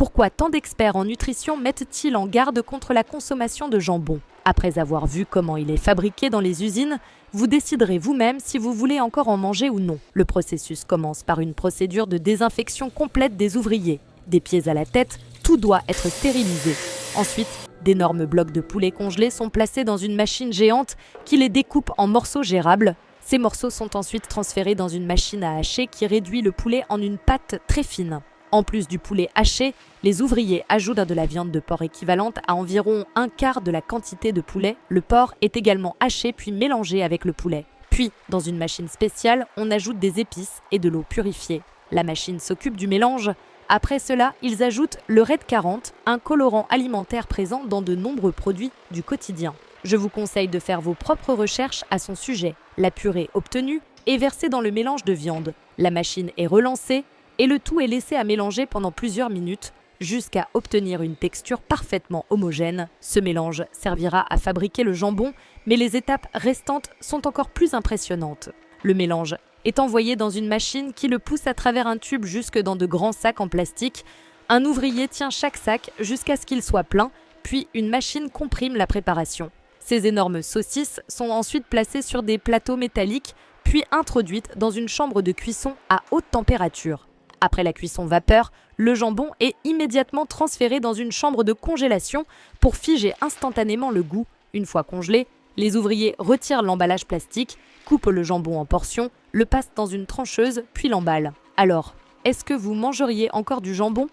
Pourquoi tant d'experts en nutrition mettent-ils en garde contre la consommation de jambon? Après avoir vu comment il est fabriqué dans les usines, vous déciderez vous-même si vous voulez encore en manger ou non. Le processus commence par une procédure de désinfection complète des ouvriers. Des pieds à la tête, tout doit être stérilisé. Ensuite, d'énormes blocs de poulet congelés sont placés dans une machine géante qui les découpe en morceaux gérables. Ces morceaux sont ensuite transférés dans une machine à hacher qui réduit le poulet en une pâte très fine. En plus du poulet haché, les ouvriers ajoutent de la viande de porc équivalente à environ un quart de la quantité de poulet. Le porc est également haché puis mélangé avec le poulet. Puis, dans une machine spéciale, on ajoute des épices et de l'eau purifiée. La machine s'occupe du mélange. Après cela, ils ajoutent le Red 40, un colorant alimentaire présent dans de nombreux produits du quotidien. Je vous conseille de faire vos propres recherches à son sujet. La purée obtenue est versée dans le mélange de viande. La machine est relancée et le tout est laissé à mélanger pendant plusieurs minutes jusqu'à obtenir une texture parfaitement homogène. Ce mélange servira à fabriquer le jambon, mais les étapes restantes sont encore plus impressionnantes. Le mélange est envoyé dans une machine qui le pousse à travers un tube jusque dans de grands sacs en plastique. Un ouvrier tient chaque sac jusqu'à ce qu'il soit plein, puis une machine comprime la préparation. Ces énormes saucisses sont ensuite placées sur des plateaux métalliques, puis introduites dans une chambre de cuisson à haute température. Après la cuisson vapeur, le jambon est immédiatement transféré dans une chambre de congélation pour figer instantanément le goût. Une fois congelé, les ouvriers retirent l'emballage plastique, coupent le jambon en portions, le passent dans une trancheuse, puis l'emballent. Alors, est-ce que vous mangeriez encore du jambon ?